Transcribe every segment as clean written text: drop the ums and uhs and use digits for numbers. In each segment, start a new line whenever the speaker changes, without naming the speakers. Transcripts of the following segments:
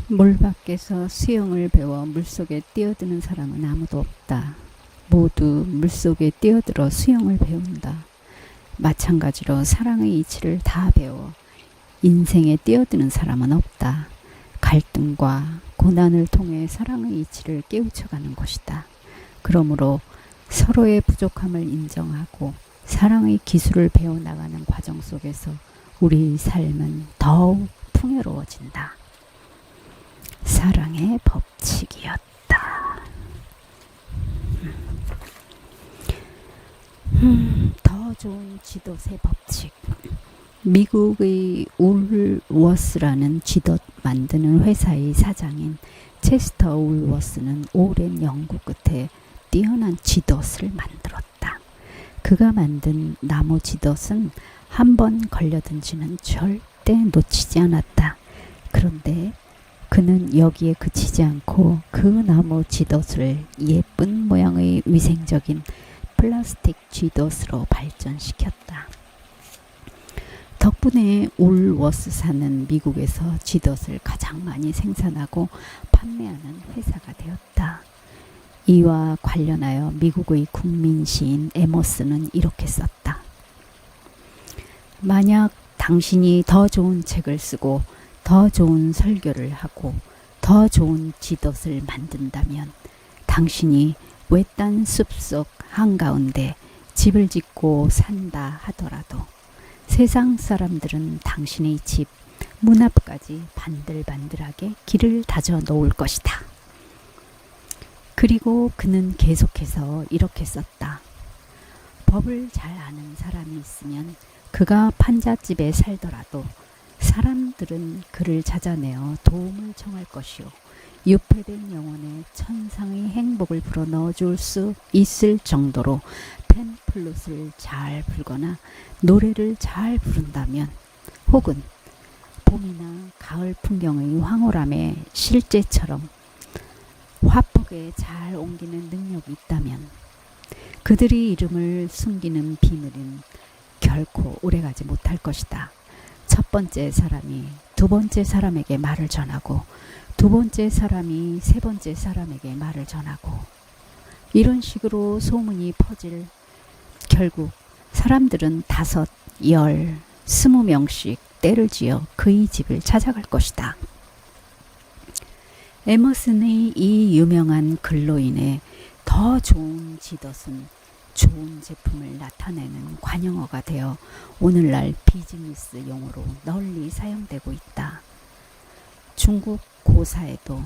물 밖에서 수영을 배워 물속에 뛰어드는 사람은 아무도 없다. 모두 물속에 뛰어들어 수영을 배운다. 마찬가지로 사랑의 이치를 다 배워 인생에 뛰어드는 사람은 없다. 갈등과 고난을 통해 사랑의 이치를 깨우쳐가는 것이다. 그러므로 서로의 부족함을 인정하고 사랑의 기술을 배워나가는 과정 속에서 우리 삶은 더욱 풍요로워진다. 사랑의 법칙이었다. 더 좋은 지도세 법칙. 미국의 울워스라는 지도 만드는 회사의 사장인 체스터 울워스는 오랜 연구 끝에 뛰어난 지도를 만들었다. 그가 만든 나무 지도는 한 번 걸려든지는 절대 놓치지 않았다. 그런데 그는 여기에 그치지 않고 그 나무 지도를 예쁜 모양의 위생적인 플라스틱 지도스로 발전시켰다. 덕분에 울워스사는 미국에서 지도를 가장 많이 생산하고 판매하는 회사가 되었다. 이와 관련하여 미국의 국민 시인 에머스는 이렇게 썼다. 만약 당신이 더 좋은 책을 쓰고 더 좋은 설교를 하고 더 좋은 지도를 만든다면 당신이 외딴 숲속 한가운데 집을 짓고 산다 하더라도 세상 사람들은 당신의 집 문 앞까지 반들반들하게 길을 다져 놓을 것이다. 그리고 그는 계속해서 이렇게 썼다. 법을 잘 아는 사람이 있으면 그가 판잣집에 살더라도 사람들은 그를 찾아내어 도움을 청할 것이요 유폐된 영혼에 천상의 행복을 불어넣어 줄 수 있을 정도로 펜플룻을 잘 불거나 노래를 잘 부른다면 혹은 봄이나 가을 풍경의 황홀함에 실제처럼 화폭에 잘 옮기는 능력이 있다면 그들의 이름을 숨기는 비밀은 결코 오래가지 못할 것이다. 첫 번째 사람이 두 번째 사람에게 말을 전하고 두 번째 사람이 세 번째 사람에게 말을 전하고 이런 식으로 소문이 퍼질 결국 사람들은 5, 10, 20명씩 떼를 지어 그의 집을 찾아갈 것이다. 에머슨의 이 유명한 글로 인해 더 좋은 지도는 좋은 제품을 나타내는 관용어가 되어 오늘날 비즈니스 용어로 널리 사용되고 있다. 중국 고사에도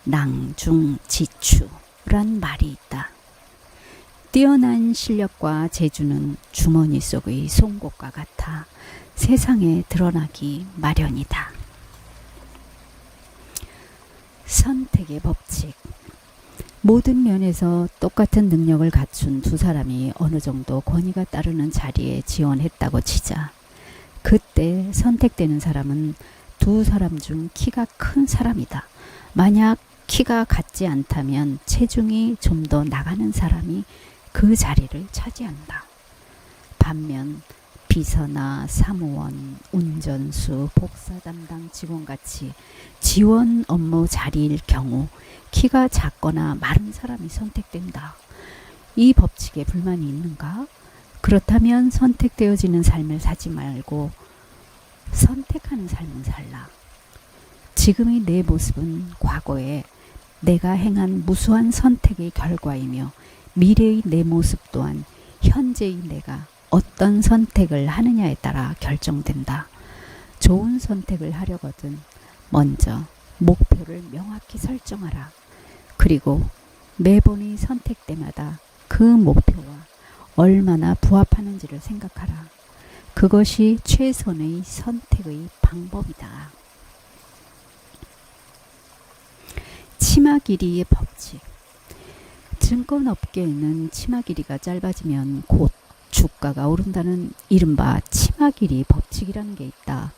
낭중지추란 말이 있다. 뛰어난 실력과 재주는 주머니 속의 송곳과 같아 세상에 드러나기 마련이다. 선택의 법칙. 모든 면에서 똑같은 능력을 갖춘 두 사람이 어느 정도 권위가 따르는 자리에 지원했다고 치자. 그때 선택되는 사람은 두 사람 중 키가 큰 사람이다. 만약 키가 같지 않다면 체중이 좀 더 나가는 사람이 그 자리를 차지한다. 반면 비서나 사무원, 운전수, 복사 담당 직원같이 지원 업무 자리일 경우 키가 작거나 마른 사람이 선택된다. 이 법칙에 불만이 있는가? 그렇다면 선택되어지는 삶을 사지 말고 선택하는 삶을 살라. 지금의 내 모습은 과거에 내가 행한 무수한 선택의 결과이며 미래의 내 모습 또한 현재의 내가 어떤 선택을 하느냐에 따라 결정된다. 좋은 선택을 하려거든 먼저 목표를 명확히 설정하라. 그리고 매번의 선택 때마다 그 목표와 얼마나 부합하는지를 생각하라. 그것이 최선의 선택의 방법이다. 치마 길이의 법칙. 증권업계에는 치마 길이가 짧아지면 곧 주가가 오른다는 이른바 치마 길이 법칙이라는 게 있다.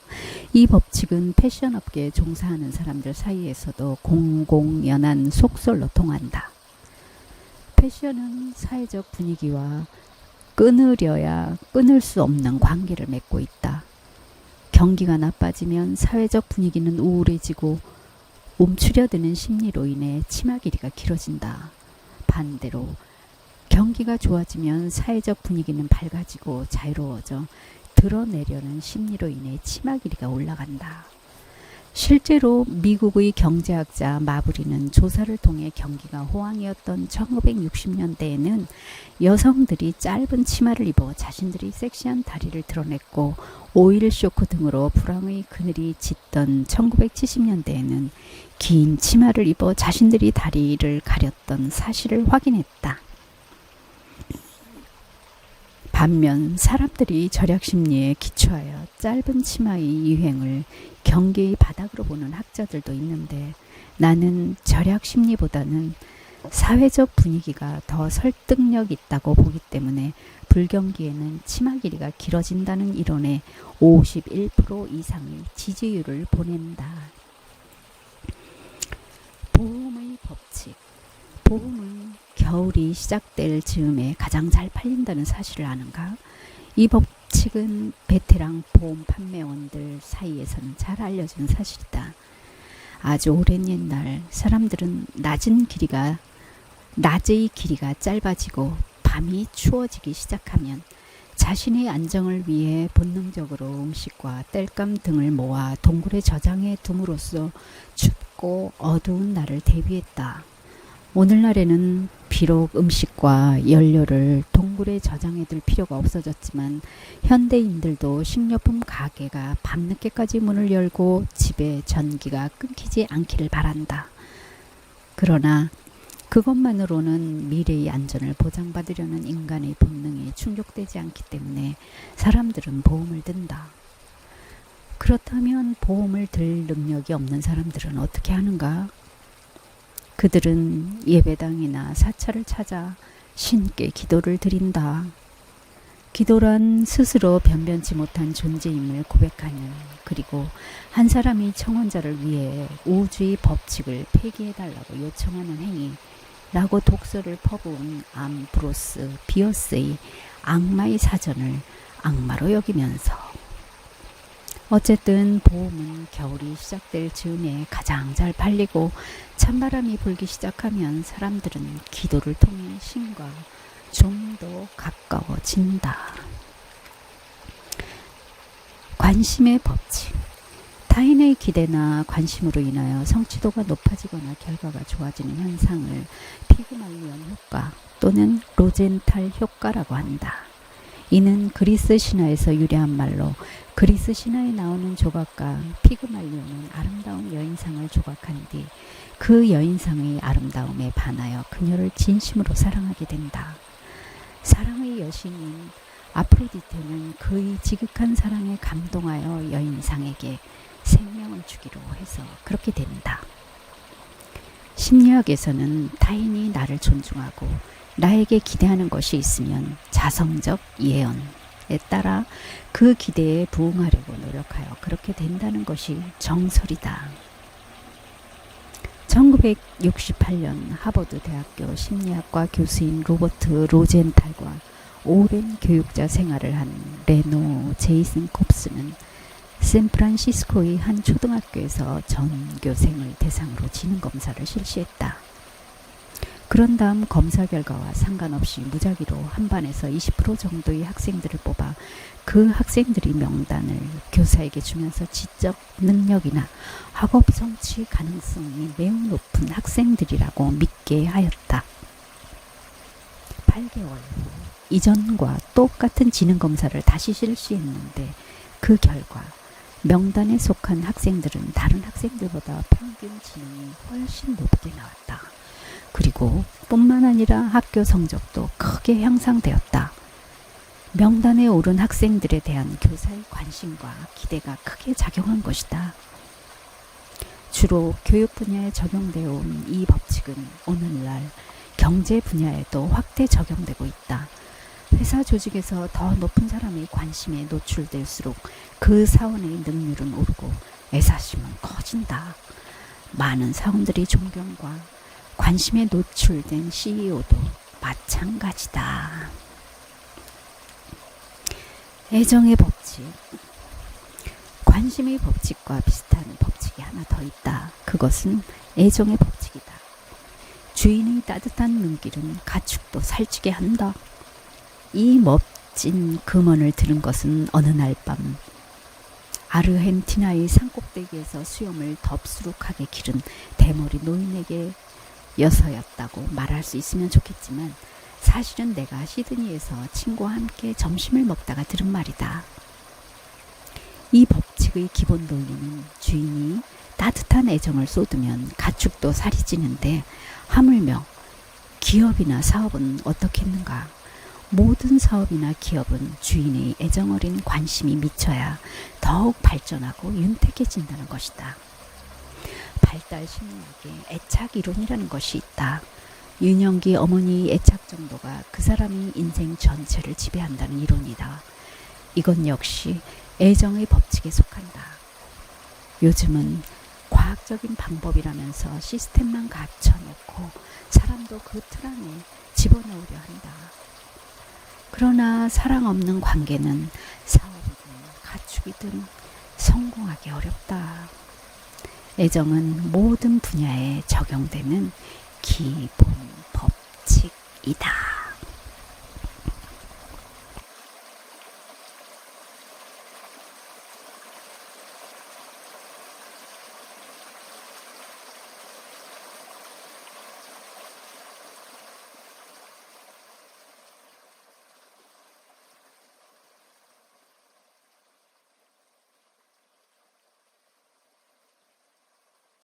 이 법칙은 패션업계에 종사하는 사람들 사이에서도 공공연한 속설로 통한다. 패션은 사회적 분위기와 끊으려야 끊을 수 없는 관계를 맺고 있다. 경기가 나빠지면 사회적 분위기는 우울해지고 움츠려드는 심리로 인해 치마 길이가 길어진다. 반대로 경기가 좋아지면 사회적 분위기는 밝아지고 자유로워져 드러내려는 심리로 인해 치마 길이가 올라간다. 실제로 미국의 경제학자 마브리는 조사를 통해 경기가 호황이었던 1960년대에는 여성들이 짧은 치마를 입어 자신들이 섹시한 다리를 드러냈고 오일 쇼크 등으로 불황의 그늘이 짙던 1970년대에는 긴 치마를 입어 자신들이 다리를 가렸던 사실을 확인했다. 반면 사람들이 절약 심리에 기초하여 짧은 치마의 유행을 경계의 바닥으로 보는 학자들도 있는데 나는 절약 심리보다는 사회적 분위기가 더 설득력 있다고 보기 때문에 불경기에는 치마 길이가 길어진다는 이론에 51% 이상의 지지율을 보낸다. 보험의 법칙. 보험은 겨울이 시작될 즈음에 가장 잘 팔린다는 사실을 아는가? 이 법칙은 베테랑 보험 판매원들 사이에서는 잘 알려진 사실이다. 아주 오랜 옛날 사람들은 낮의 길이가 짧아지고 밤이 추워지기 시작하면 자신의 안정을 위해 본능적으로 음식과 땔감 등을 모아 동굴에 저장해 둠으로써 춥고 어두운 날을 대비했다. 오늘날에는 비록 음식과 연료를 동굴에 저장해둘 필요가 없어졌지만 현대인들도 식료품 가게가 밤늦게까지 문을 열고 집에 전기가 끊기지 않기를 바란다. 그러나 그것만으로는 미래의 안전을 보장받으려는 인간의 본능에 충족되지 않기 때문에 사람들은 보험을 든다. 그렇다면 보험을 들 능력이 없는 사람들은 어떻게 하는가? 그들은 예배당이나 사찰을 찾아 신께 기도를 드린다. 기도란 스스로 변변치 못한 존재임을 고백하는, 그리고 한 사람이 청혼자를 위해 우주의 법칙을 폐기해달라고 요청하는 행위라고 독서를 퍼부은 암브로스 비어스의 악마의 사전을 악마로 여기면서 어쨌든 보험은 겨울이 시작될 즈음에 가장 잘 팔리고 찬바람이 불기 시작하면 사람들은 기도를 통해 신과 좀 더 가까워진다. 관심의 법칙. 타인의 기대나 관심으로 인하여 성취도가 높아지거나 결과가 좋아지는 현상을 피그말리온 효과 또는 로젠탈 효과라고 한다. 이는 그리스 신화에서 유래한 말로 그리스 신화에 나오는 조각가 피그말리온은 아름다운 여인상을 조각한 뒤 그 여인상의 아름다움에 반하여 그녀를 진심으로 사랑하게 된다. 사랑의 여신인 아프로디테는 그의 지극한 사랑에 감동하여 여인상에게 생명을 주기로 해서 그렇게 된다. 심리학에서는 타인이 나를 존중하고 나에게 기대하는 것이 있으면 자성적 예언에 따라 그 기대에 부응하려고 노력하여 그렇게 된다는 것이 정설이다. 1968년 하버드 대학교 심리학과 교수인 로버트 로젠탈과 오랜 교육자 생활을 한 레노 제이슨 콥스는 샌프란시스코의 한 초등학교에서 전교생을 대상으로 지능 검사를 실시했다. 그런 다음 검사 결과와 상관없이 무작위로 한 반에서 20% 정도의 학생들을 뽑아 그 학생들이 명단을 교사에게 주면서 지적 능력이나 학업 성취 가능성이 매우 높은 학생들이라고 믿게 하였다. 8개월 후 이전과 똑같은 지능 검사를 다시 실시했는데 그 결과 명단에 속한 학생들은 다른 학생들보다 평균 지능이 훨씬 높게 나왔다. 그리고 뿐만 아니라 학교 성적도 크게 향상되었다. 명단에 오른 학생들에 대한 교사의 관심과 기대가 크게 작용한 것이다. 주로 교육 분야에 적용되어 온 이 법칙은 오늘날 경제 분야에도 확대 적용되고 있다. 회사 조직에서 더 높은 사람의 관심에 노출될수록 그 사원의 능률은 오르고 애사심은 커진다. 많은 사원들이 존경과 관심에 노출된 CEO도 마찬가지다. 애정의 법칙. 관심의 법칙과 비슷한 법칙이 하나 더 있다. 그것은 애정의 법칙이다. 주인의 따뜻한 눈길은 가축도 살찌게 한다. 이 멋진 금언을 들은 것은 어느 날 밤 아르헨티나의 산꼭대기에서 수염을 덥수룩하게 기른 대머리 노인에게 여서였다고 말할 수 있으면 좋겠지만 사실은 내가 시드니에서 친구와 함께 점심을 먹다가 들은 말이다. 이 법칙의 기본 논리는 주인이 따뜻한 애정을 쏟으면 가축도 살이 찌는데 하물며 기업이나 사업은 어떻겠는가? 모든 사업이나 기업은 주인의 애정어린 관심이 미쳐야 더욱 발전하고 윤택해진다는 것이다. 발달 심리학에 애착 이론이라는 것이 있다. 유년기 어머니의 애착 정도가 그 사람의 인생 전체를 지배한다는 이론이다. 이건 역시 애정의 법칙에 속한다. 요즘은 과학적인 방법이라면서 시스템만 갖춰놓고 사람도 그 틀 안에 집어넣으려 한다. 그러나 사랑 없는 관계는 사업이든 가축이든 성공하기 어렵다. 애정은 모든 분야에 적용되는 기본 법칙이다.